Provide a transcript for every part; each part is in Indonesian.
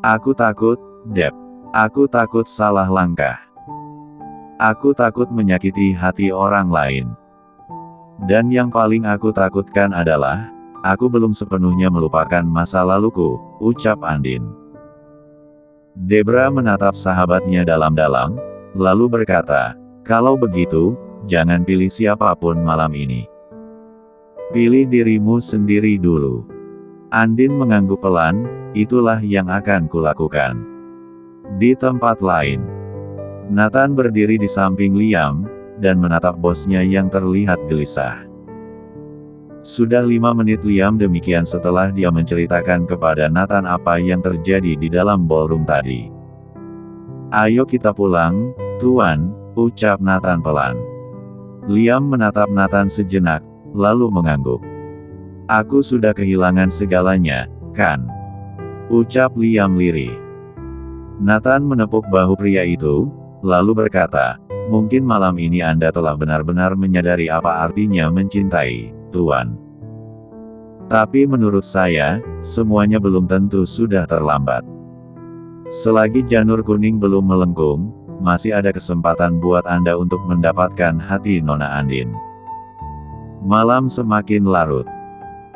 Aku takut, Deb. Aku takut salah langkah. Aku takut menyakiti hati orang lain. Dan yang paling aku takutkan adalah, aku belum sepenuhnya melupakan masa laluku, ucap Andin. Debra menatap sahabatnya dalam-dalam, lalu berkata, kalau begitu, jangan pilih siapapun malam ini. Pilih dirimu sendiri dulu. Andin mengangguk pelan, itulah yang akan kulakukan. Di tempat lain, Nathan berdiri di samping Liam, dan menatap bosnya yang terlihat gelisah. Sudah 5 menit Liam demikian setelah dia menceritakan kepada Nathan apa yang terjadi di dalam ballroom tadi. Ayo kita pulang, Tuan, ucap Nathan pelan. Liam menatap Nathan sejenak, lalu mengangguk. Aku sudah kehilangan segalanya, kan? Ucap Liam lirih. Nathan menepuk bahu pria itu, lalu berkata, mungkin malam ini Anda telah benar-benar menyadari apa artinya mencintai, Tuan. Tapi menurut saya, semuanya belum tentu sudah terlambat. Selagi janur kuning belum melengkung, masih ada kesempatan buat Anda untuk mendapatkan hati Nona Andin. Malam semakin larut.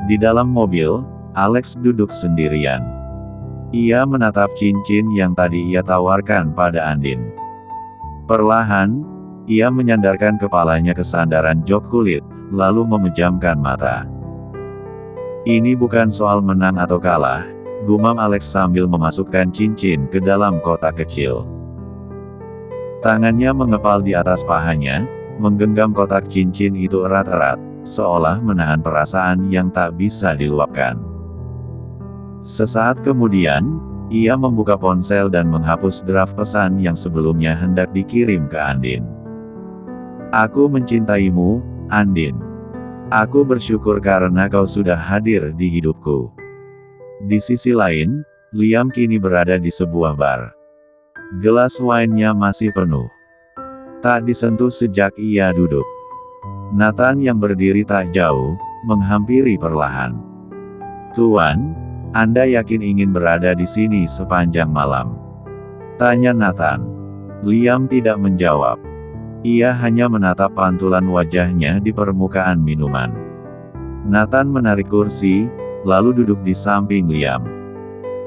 Di dalam mobil, Alex duduk sendirian. Ia menatap cincin yang tadi ia tawarkan pada Andin. Perlahan, ia menyandarkan kepalanya ke sandaran jok kulit, lalu memejamkan mata. Ini bukan soal menang atau kalah, gumam Alex sambil memasukkan cincin ke dalam kotak kecil. Tangannya mengepal di atas pahanya, menggenggam kotak cincin itu erat-erat, seolah menahan perasaan yang tak bisa diluapkan. Sesaat kemudian, ia membuka ponsel dan menghapus draft pesan yang sebelumnya hendak dikirim ke Andin. Aku mencintaimu, Andin. Aku bersyukur karena kau sudah hadir di hidupku. Di sisi lain, Liam kini berada di sebuah bar. Gelas wine-nya masih penuh. Tak disentuh sejak ia duduk. Nathan yang berdiri tak jauh, menghampiri perlahan. Tuan, Anda yakin ingin berada di sini sepanjang malam? Tanya Nathan. Liam tidak menjawab. Ia hanya menatap pantulan wajahnya di permukaan minuman. Nathan menarik kursi, lalu duduk di samping Liam.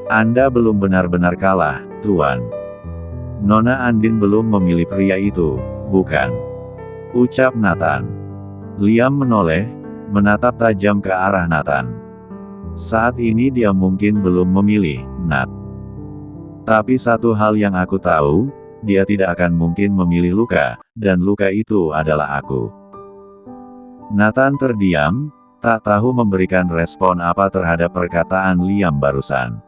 Anda belum benar-benar kalah, Tuan. Nona Andin belum memilih pria itu, bukan? Ucap Nathan. Liam menoleh, menatap tajam ke arah Nathan. Saat ini dia mungkin belum memilih, Nat. Tapi satu hal yang aku tahu, dia tidak akan mungkin memilih luka, dan luka itu adalah aku. Nathan terdiam, tak tahu memberikan respon apa terhadap perkataan Liam barusan.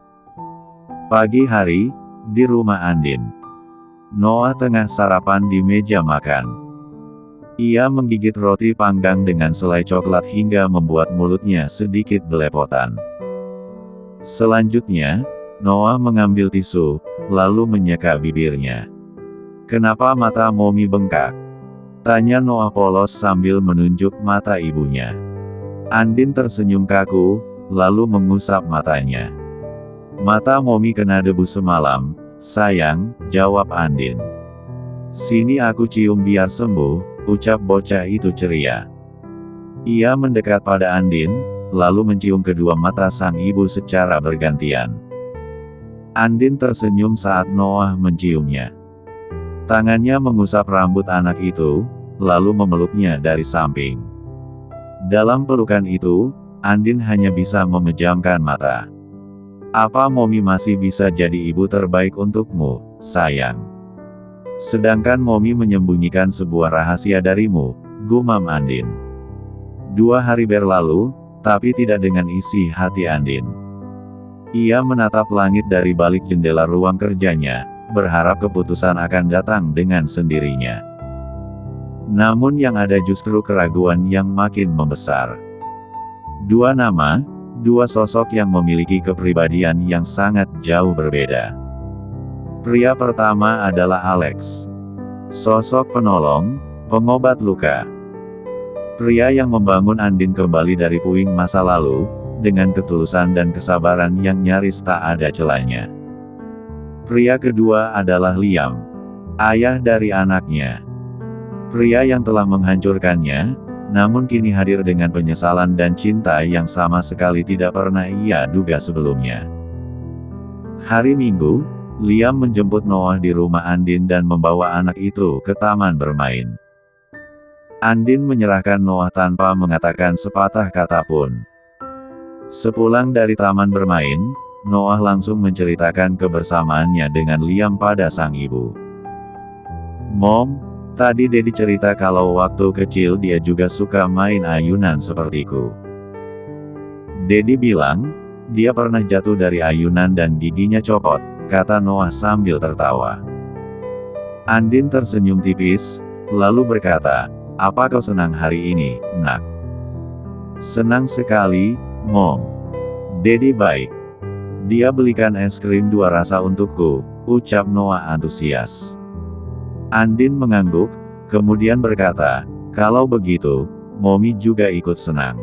Pagi hari, di rumah Andin. Noah tengah sarapan di meja makan. Ia menggigit roti panggang dengan selai coklat hingga membuat mulutnya sedikit belepotan. Selanjutnya, Noah mengambil tisu, lalu menyeka bibirnya. Kenapa mata Momi bengkak? Tanya Noah polos sambil menunjuk mata ibunya. Andin tersenyum kaku, lalu mengusap matanya. Mata Momi kena debu semalam, sayang, jawab Andin. Sini aku cium biar sembuh, ucap bocah itu ceria. Ia mendekat pada Andin, lalu mencium kedua mata sang ibu secara bergantian. Andin tersenyum saat Noah menciumnya. Tangannya mengusap rambut anak itu, lalu memeluknya dari samping. Dalam pelukan itu, Andin hanya bisa memejamkan mata. Apa Momi masih bisa jadi ibu terbaik untukmu, sayang? Sedangkan Momi menyembunyikan sebuah rahasia darimu, gumam Andin. 2 hari berlalu, tapi tidak dengan isi hati Andin. Ia menatap langit dari balik jendela ruang kerjanya, berharap keputusan akan datang dengan sendirinya. Namun yang ada justru keraguan yang makin membesar. 2 nama, 2 sosok yang memiliki kepribadian yang sangat jauh berbeda. Pria pertama adalah Alex. Sosok penolong, pengobat luka. Pria yang membangun Andin kembali dari puing masa lalu, dengan ketulusan dan kesabaran yang nyaris tak ada celanya. Pria kedua adalah Liam, ayah dari anaknya. Pria yang telah menghancurkannya, namun kini hadir dengan penyesalan dan cinta yang sama sekali tidak pernah ia duga sebelumnya. Hari Minggu, Liam menjemput Noah di rumah Andin dan membawa anak itu ke taman bermain. Andin menyerahkan Noah tanpa mengatakan sepatah kata pun. Sepulang dari taman bermain, Noah langsung menceritakan kebersamaannya dengan Liam pada sang ibu. "Mom, tadi Daddy cerita kalau waktu kecil dia juga suka main ayunan sepertiku. Daddy bilang, dia pernah jatuh dari ayunan dan giginya copot," kata Noah sambil tertawa. Andin tersenyum tipis, lalu berkata, "Apa kau senang hari ini, Nak?" "Senang sekali, Mom. Daddy baik. Dia belikan es krim 2 rasa untukku," ucap Noah antusias. Andin mengangguk, kemudian berkata, "Kalau begitu, Mommy juga ikut senang."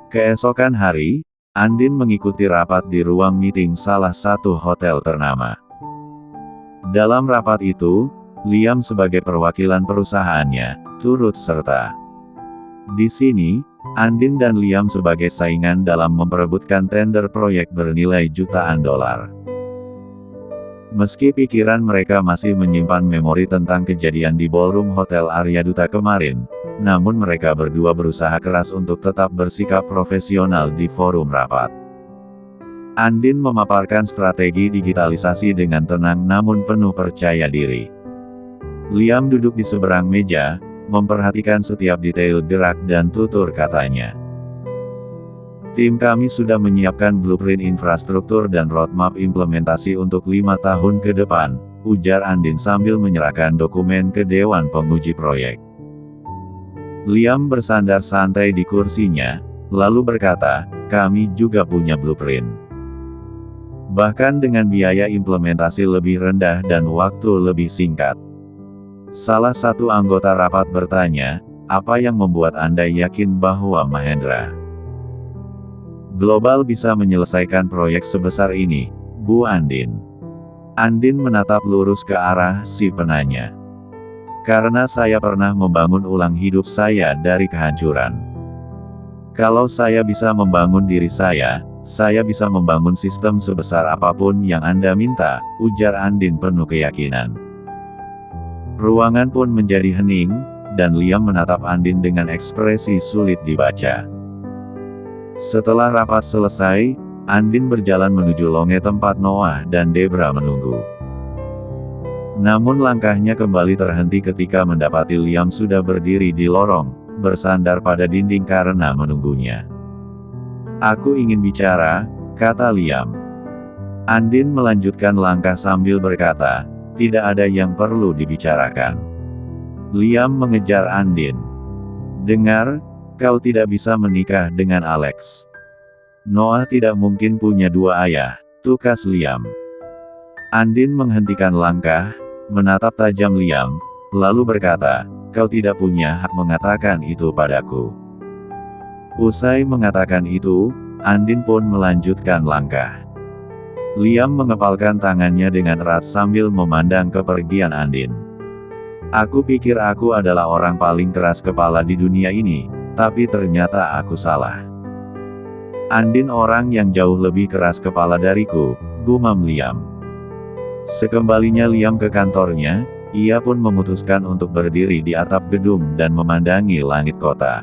Keesokan hari, Andin mengikuti rapat di ruang meeting salah satu hotel ternama. Dalam rapat itu, Liam sebagai perwakilan perusahaannya, turut serta. Di sini, Andin dan Liam sebagai saingan dalam memperebutkan tender proyek bernilai jutaan dolar. Meski pikiran mereka masih menyimpan memori tentang kejadian di ballroom Hotel Aryaduta kemarin, namun mereka berdua berusaha keras untuk tetap bersikap profesional di forum rapat. Andin memaparkan strategi digitalisasi dengan tenang namun penuh percaya diri. Liam duduk di seberang meja, memperhatikan setiap detail gerak dan tutur katanya. "Tim kami sudah menyiapkan blueprint infrastruktur dan roadmap implementasi untuk 5 tahun ke depan," ujar Andin sambil menyerahkan dokumen ke Dewan Penguji Proyek. Liam bersandar santai di kursinya, lalu berkata, "Kami juga punya blueprint. Bahkan dengan biaya implementasi lebih rendah dan waktu lebih singkat." Salah satu anggota rapat bertanya, "Apa yang membuat Anda yakin bahwa Mahendra Global bisa menyelesaikan proyek sebesar ini, Bu Andin?" Andin menatap lurus ke arah si penanya. "Karena saya pernah membangun ulang hidup saya dari kehancuran. Kalau saya bisa membangun diri saya bisa membangun sistem sebesar apapun yang Anda minta," ujar Andin penuh keyakinan. Ruangan pun menjadi hening, dan Liam menatap Andin dengan ekspresi sulit dibaca. Setelah rapat selesai, Andin berjalan menuju longe tempat Noah dan Debra menunggu. Namun langkahnya kembali terhenti ketika mendapati Liam sudah berdiri di lorong, bersandar pada dinding karena menunggunya. "Aku ingin bicara," kata Liam. Andin melanjutkan langkah sambil berkata, "Tidak ada yang perlu dibicarakan." Liam mengejar Andin. "Dengar, kau tidak bisa menikah dengan Alex. Noah tidak mungkin punya 2 ayah," tukas Liam. Andin menghentikan langkah, menatap tajam Liam, lalu berkata, "Kau tidak punya hak mengatakan itu padaku." Usai mengatakan itu, Andin pun melanjutkan langkah. Liam mengepalkan tangannya dengan erat sambil memandang kepergian Andin. "Aku pikir aku adalah orang paling keras kepala di dunia ini, tapi ternyata aku salah. Andin orang yang jauh lebih keras kepala dariku," gumam Liam. Sekembalinya Liam ke kantornya, ia pun memutuskan untuk berdiri di atap gedung dan memandangi langit kota.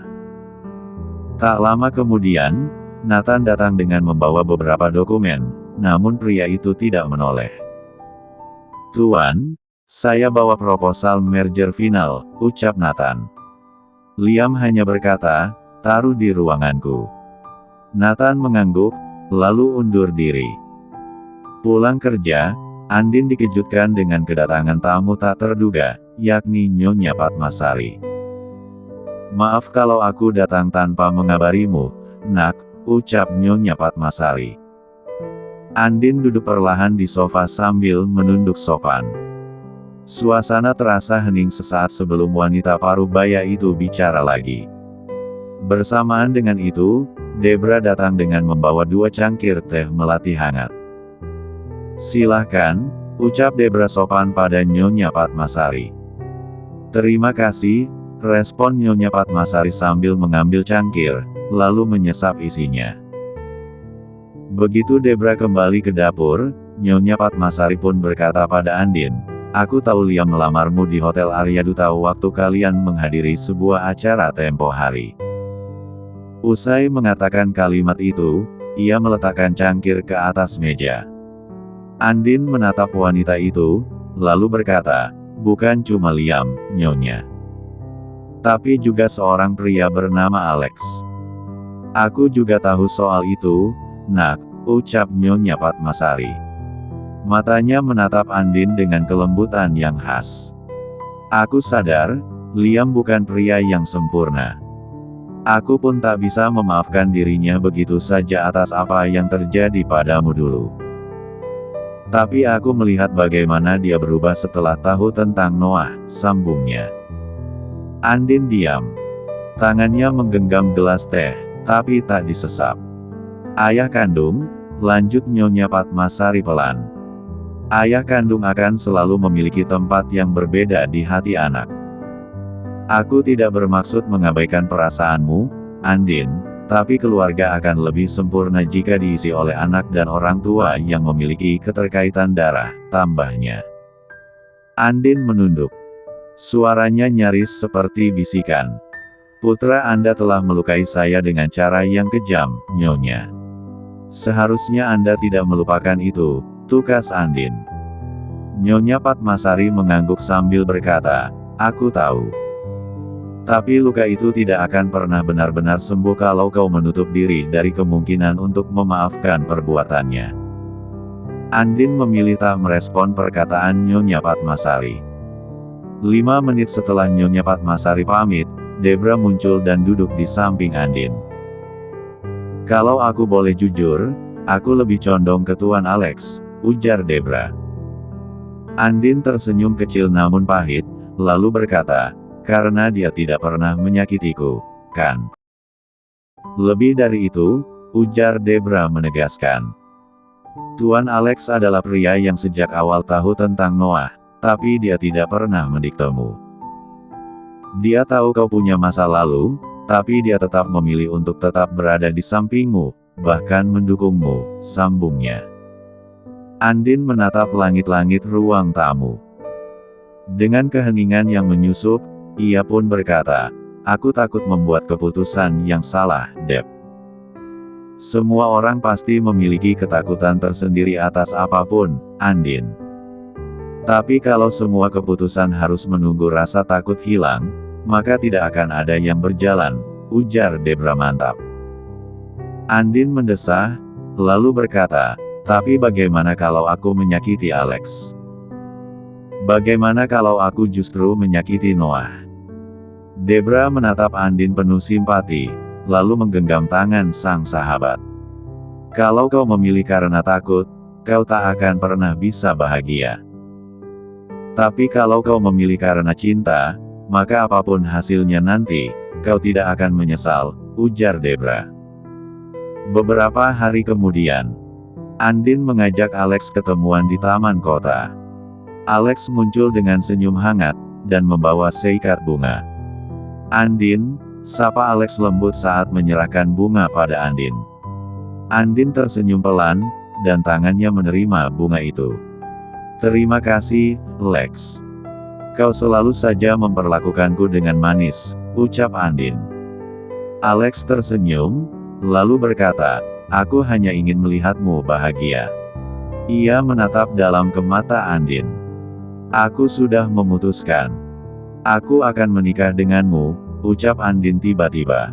Tak lama kemudian, Nathan datang dengan membawa beberapa dokumen, namun pria itu tidak menoleh. "Tuan, saya bawa proposal merger final," ucap Nathan. Liam hanya berkata, "Taruh di ruanganku." Nathan mengangguk, lalu undur diri. Pulang kerja, Andin dikejutkan dengan kedatangan tamu tak terduga, yakni Nyonya Padmasari. "Maaf kalau aku datang tanpa mengabarimu, Nak," ucap Nyonya Padmasari. Andin duduk perlahan di sofa sambil menunduk sopan. Suasana terasa hening sesaat sebelum wanita paruh baya itu bicara lagi. Bersamaan dengan itu, Debra datang dengan membawa 2 cangkir teh melati hangat. Silahkan, ucap Debra sopan pada Nyonya Padmasari. Terima kasih, respon Nyonya Padmasari sambil mengambil cangkir, lalu menyesap isinya. Begitu Debra kembali ke dapur, Nyonya Padmasari pun berkata pada Andin, "Aku tahu Liam melamarmu di Hotel Arya Duta waktu kalian menghadiri sebuah acara tempo hari." Usai mengatakan kalimat itu, ia meletakkan cangkir ke atas meja. Andin menatap wanita itu, lalu berkata, "Bukan cuma Liam, Nyonya. Tapi juga seorang pria bernama Alex." "Aku juga tahu soal itu, Nak," ucap Nyonya Padmasari. Matanya menatap Andin dengan kelembutan yang khas. "Aku sadar, Liam bukan pria yang sempurna. Aku pun tak bisa memaafkan dirinya begitu saja atas apa yang terjadi padamu dulu. Tapi aku melihat bagaimana dia berubah setelah tahu tentang Noah," sambungnya. Andin diam. Tangannya menggenggam gelas teh, tapi tak disesap. "Ayah kandung," lanjut Nyonya Padmasari pelan. "Ayah kandung akan selalu memiliki tempat yang berbeda di hati anak. Aku tidak bermaksud mengabaikan perasaanmu, Andin, tapi keluarga akan lebih sempurna jika diisi oleh anak dan orang tua yang memiliki keterkaitan darah," tambahnya. Andin menunduk. Suaranya nyaris seperti bisikan. "Putra Anda telah melukai saya dengan cara yang kejam, Nyonya. Seharusnya Anda tidak melupakan itu," tukas Andin. Nyonya Padmasari mengangguk sambil berkata, "Aku tahu. Tapi luka itu tidak akan pernah benar-benar sembuh kalau kau menutup diri dari kemungkinan untuk memaafkan perbuatannya." Andin memilih tak merespon perkataan Nyonya Padmasari. 5 menit setelah Nyonya Padmasari pamit, Debra muncul dan duduk di samping Andin. "Kalau aku boleh jujur, aku lebih condong ke Tuan Alex," ujar Debra. Andin tersenyum kecil namun pahit, lalu berkata, "Karena dia tidak pernah menyakitiku, kan?" "Lebih dari itu," ujar Debra menegaskan. "Tuan Alex adalah pria yang sejak awal tahu tentang Noah, tapi dia tidak pernah mendiktemu. Dia tahu kau punya masa lalu, tapi dia tetap memilih untuk tetap berada di sampingmu, bahkan mendukungmu," sambungnya. Andin menatap langit-langit ruang tamu. Dengan keheningan yang menyusup, ia pun berkata, "Aku takut membuat keputusan yang salah, Deb. Semua orang pasti memiliki ketakutan tersendiri atas apapun, Andin. Tapi kalau semua keputusan harus menunggu rasa takut hilang, maka tidak akan ada yang berjalan," ujar Debra mantap. Andin mendesah, lalu berkata, "Tapi bagaimana kalau aku menyakiti Alex? Bagaimana kalau aku justru menyakiti Noah?" Debra menatap Andin penuh simpati, lalu menggenggam tangan sang sahabat. "Kalau kau memilih karena takut, kau tak akan pernah bisa bahagia. Tapi kalau kau memilih karena cinta, maka apapun hasilnya nanti, kau tidak akan menyesal," ujar Debra. Beberapa hari kemudian, Andin mengajak Alex ketemuan di taman kota. Alex muncul dengan senyum hangat, dan membawa seikat bunga. "Andin," sapa Alex lembut saat menyerahkan bunga pada Andin. Andin tersenyum pelan, dan tangannya menerima bunga itu. "Terima kasih, Lex. Kau selalu saja memperlakukanku dengan manis," ucap Andin. Alex tersenyum, lalu berkata, "Aku hanya ingin melihatmu bahagia." Ia menatap dalam ke mata Andin. "Aku sudah memutuskan. Aku akan menikah denganmu," ucap Andin tiba-tiba.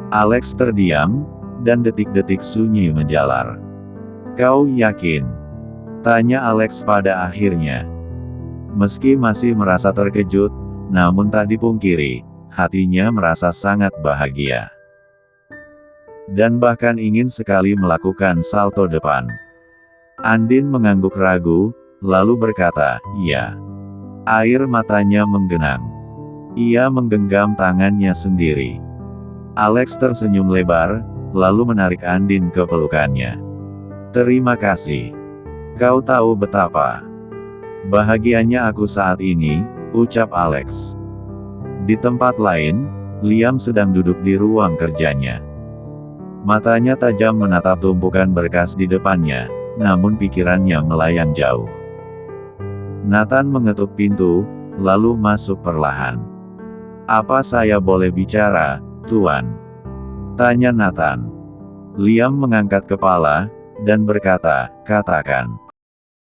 Alex terdiam, dan detik-detik sunyi menjalar. "Kau yakin?" tanya Alex pada akhirnya. Meski masih merasa terkejut, namun tak dipungkiri, hatinya merasa sangat bahagia. Dan bahkan ingin sekali melakukan salto depan. Andin mengangguk ragu, lalu berkata, "Iya." Air matanya menggenang. Ia menggenggam tangannya sendiri. Alex tersenyum lebar, lalu menarik Andin ke pelukannya. "Terima kasih. Kau tahu betapa bahagianya aku saat ini, ucap Alex. Di tempat lain, Liam sedang duduk di ruang kerjanya. Matanya tajam menatap tumpukan berkas di depannya, namun pikirannya melayang jauh. Nathan mengetuk pintu, lalu masuk perlahan. "Apa saya boleh bicara, Tuan?" tanya Nathan. Liam mengangkat kepala, dan berkata, "Katakan."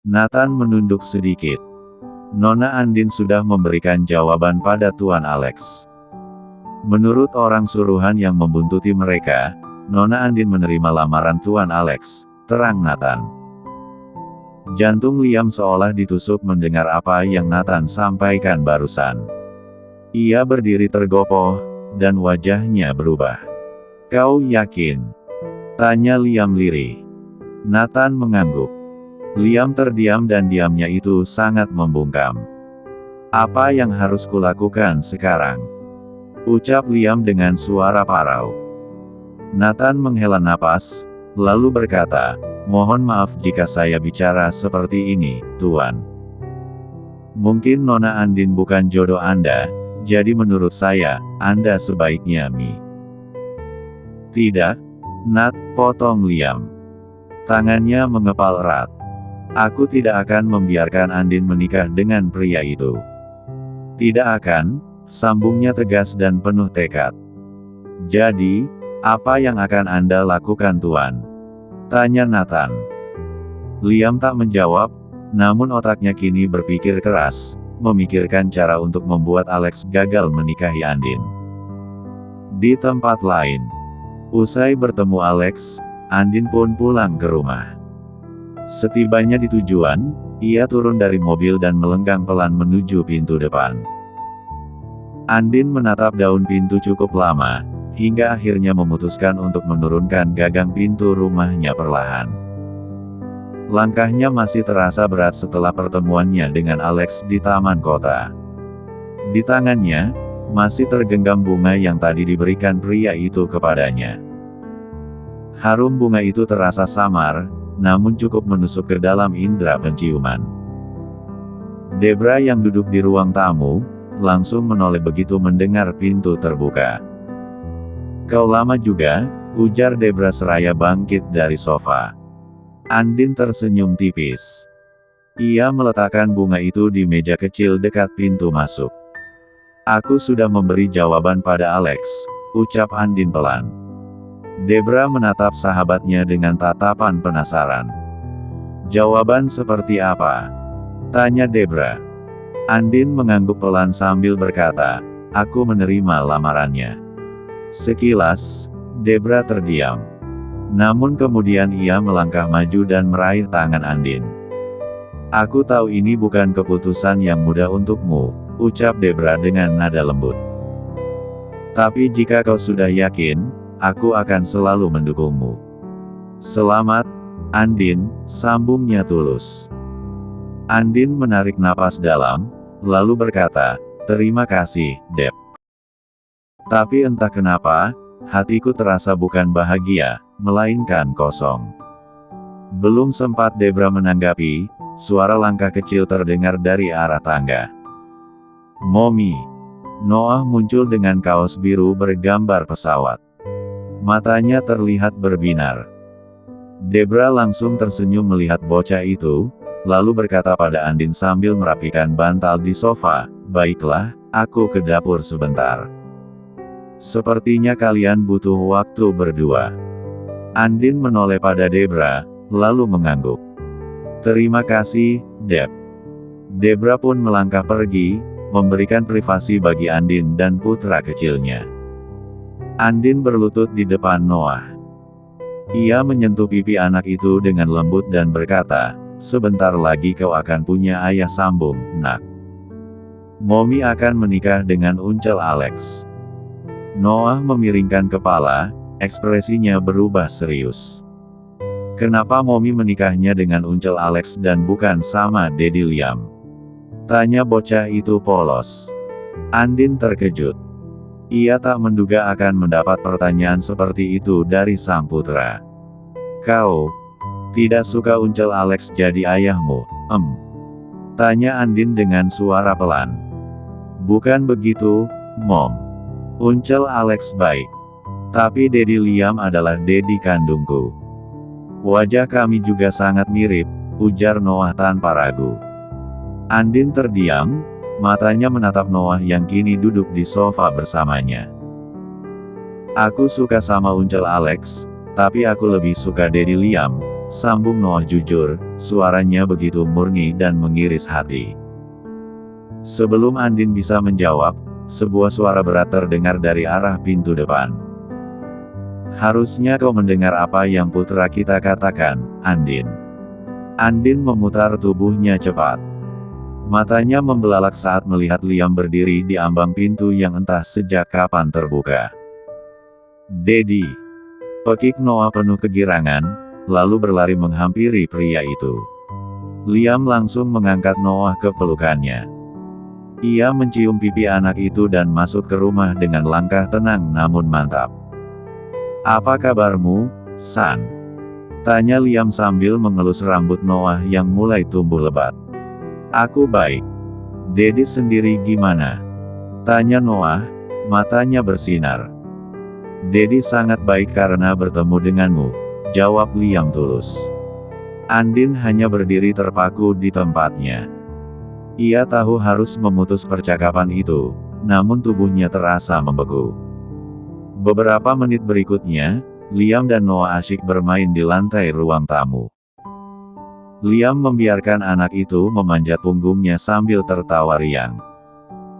Nathan menunduk sedikit. Nona Andin sudah memberikan jawaban pada Tuan Alex. Menurut orang suruhan yang membuntuti mereka, Nona Andin menerima lamaran Tuan Alex, terang Nathan. Jantung Liam seolah ditusuk mendengar apa yang Nathan sampaikan barusan. Ia berdiri tergopoh, dan wajahnya berubah. "Kau yakin?" tanya Liam lirih. Nathan mengangguk. Liam terdiam dan diamnya itu sangat membungkam. "Apa yang harus kulakukan sekarang?" ucap Liam dengan suara parau. Nathan menghela napas, lalu berkata, "Mohon maaf jika saya bicara seperti ini, Tuan. Mungkin Nona Andin bukan jodoh Anda, jadi menurut saya, Anda sebaiknya mi." "Tidak, Nat," potong Liam. Tangannya mengepal erat. "Aku tidak akan membiarkan Andin menikah dengan pria itu." "Tidak akan," sambungnya tegas dan penuh tekad. "Jadi, apa yang akan Anda lakukan, Tuan?" tanya Nathan. Liam tak menjawab, namun otaknya kini berpikir keras, memikirkan cara untuk membuat Alex gagal menikahi Andin. Di tempat lain, usai bertemu Alex, Andin pun pulang ke rumah. Setibanya di tujuan, ia turun dari mobil dan melenggang pelan menuju pintu depan. Andin menatap daun pintu cukup lama, hingga akhirnya memutuskan untuk menurunkan gagang pintu rumahnya perlahan. Langkahnya masih terasa berat setelah pertemuannya dengan Alex di taman kota. Di tangannya, masih tergenggam bunga yang tadi diberikan pria itu kepadanya. Harum bunga itu terasa samar, namun cukup menusuk ke dalam indera penciuman. Debra yang duduk di ruang tamu, langsung menoleh begitu mendengar pintu terbuka. "Kau lama juga," ujar Debra seraya bangkit dari sofa. Andin tersenyum tipis. Ia meletakkan bunga itu di meja kecil dekat pintu masuk. "Aku sudah memberi jawaban pada Alex," ucap Andin pelan. Debra menatap sahabatnya dengan tatapan penasaran. "Jawaban seperti apa?" tanya Debra. Andin mengangguk pelan sambil berkata, "Aku menerima lamarannya." Sekilas, Debra terdiam. Namun kemudian ia melangkah maju dan meraih tangan Andin. "Aku tahu ini bukan keputusan yang mudah untukmu," ucap Debra dengan nada lembut. "Tapi jika kau sudah yakin, aku akan selalu mendukungmu." "Selamat, Andin," sambungnya tulus. Andin menarik napas dalam, lalu berkata, "Terima kasih, Deb. Tapi entah kenapa, hatiku terasa bukan bahagia, melainkan kosong." Belum sempat Debra menanggapi, suara langkah kecil terdengar dari arah tangga. "Mommy." Noah muncul dengan kaos biru bergambar pesawat. Matanya terlihat berbinar. Debra langsung tersenyum melihat bocah itu, lalu berkata pada Andin sambil merapikan bantal di sofa, "Baiklah, aku ke dapur sebentar. Sepertinya kalian butuh waktu berdua." Andin menoleh pada Debra, lalu mengangguk. "Terima kasih, Deb." Debra pun melangkah pergi, memberikan privasi bagi Andin dan putra kecilnya. Andin berlutut di depan Noah. Ia menyentuh pipi anak itu dengan lembut dan berkata, "Sebentar lagi kau akan punya ayah sambung, Nak. Mommy akan menikah dengan uncel Alex." Noah memiringkan kepala, ekspresinya berubah serius. "Kenapa Mommy menikahnya dengan uncel Alex dan bukan sama Daddy Liam?" tanya bocah itu polos. Andin terkejut. Ia tak menduga akan mendapat pertanyaan seperti itu dari sang putra. "Kau Tidak suka Uncel Alex jadi ayahmu, Tanya Andin dengan suara pelan. Bukan begitu, Mom. Uncel Alex baik. Tapi Dedi Liam adalah Dedi kandungku. Wajah kami juga sangat mirip, ujar Noah tanpa ragu. Andin terdiam, matanya menatap Noah yang kini duduk di sofa bersamanya. Aku suka sama Uncel Alex, tapi aku lebih suka Dedi Liam, sambung Noah jujur, suaranya begitu murni dan mengiris hati. Sebelum Andin bisa menjawab, sebuah suara berat terdengar dari arah pintu depan. Harusnya kau mendengar apa yang putra kita katakan, Andin. Andin memutar tubuhnya cepat. Matanya membelalak saat melihat Liam berdiri di ambang pintu yang entah sejak kapan terbuka. Dedi. Pekik Noah penuh kegirangan, lalu berlari menghampiri pria itu. Liam langsung mengangkat Noah ke pelukannya. Ia mencium pipi anak itu dan masuk ke rumah dengan langkah tenang namun mantap. Apa kabarmu, San? Tanya Liam sambil mengelus rambut Noah yang mulai tumbuh lebat. Aku baik. Dedi sendiri gimana? Tanya Noah, matanya bersinar. Dedi sangat baik karena bertemu denganmu, jawab Liam tulus. Andin hanya berdiri terpaku di tempatnya. Ia tahu harus memutus percakapan itu, namun tubuhnya terasa membeku. Beberapa menit berikutnya, Liam dan Noah asyik bermain di lantai ruang tamu. Liam membiarkan anak itu memanjat punggungnya sambil tertawa riang.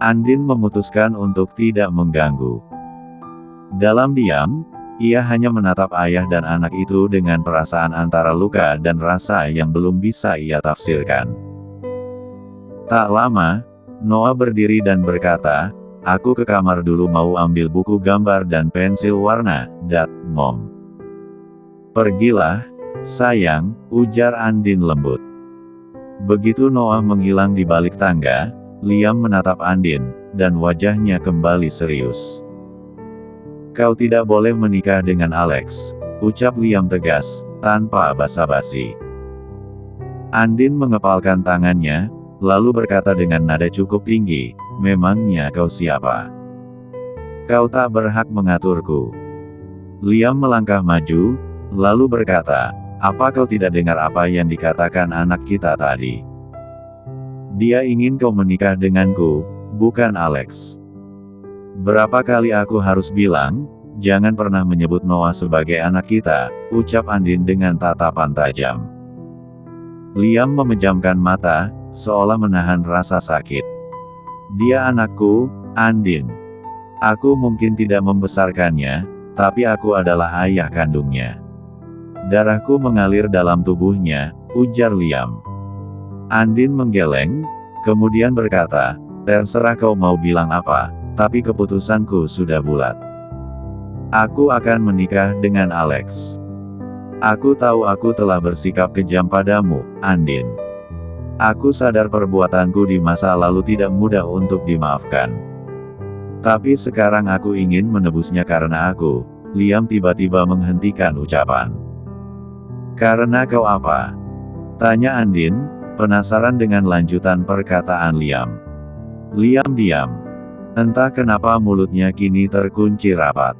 Andin memutuskan untuk tidak mengganggu. Dalam diam, ia hanya menatap ayah dan anak itu dengan perasaan antara luka dan rasa yang belum bisa ia tafsirkan. Tak lama, Noah berdiri dan berkata, "Aku ke kamar dulu mau ambil buku gambar dan pensil warna, Mom." "Pergilah, sayang," ujar Andin lembut. Begitu Noah menghilang di balik tangga, Liam menatap Andin, dan wajahnya kembali serius. "Kau tidak boleh menikah dengan Alex," ucap Liam tegas, tanpa basa-basi. Andin mengepalkan tangannya, lalu berkata dengan nada cukup tinggi, "Memangnya kau siapa? Kau tak berhak mengaturku." Liam melangkah maju, lalu berkata, "Apa kau tidak dengar apa yang dikatakan anak kita tadi? Dia ingin kau menikah denganku, bukan Alex." "Berapa kali aku harus bilang, jangan pernah menyebut Noah sebagai anak kita," ucap Andin dengan tatapan tajam. Liam memejamkan mata, seolah menahan rasa sakit. "Dia anakku, Andin. Aku mungkin tidak membesarkannya, tapi aku adalah ayah kandungnya. Darahku mengalir dalam tubuhnya," ujar Liam. Andin menggeleng, kemudian berkata, "Terserah kau mau bilang apa, tapi keputusanku sudah bulat. Aku akan menikah dengan Alex. Aku tahu aku telah bersikap kejam padamu, Andin. Aku sadar perbuatanku di masa lalu tidak mudah untuk dimaafkan. Tapi sekarang aku ingin menebusnya karena aku." Liam tiba-tiba menghentikan ucapan. "Karena kau apa?" tanya Andin, penasaran dengan lanjutan perkataan Liam. Liam diam. Entah kenapa mulutnya kini terkunci rapat.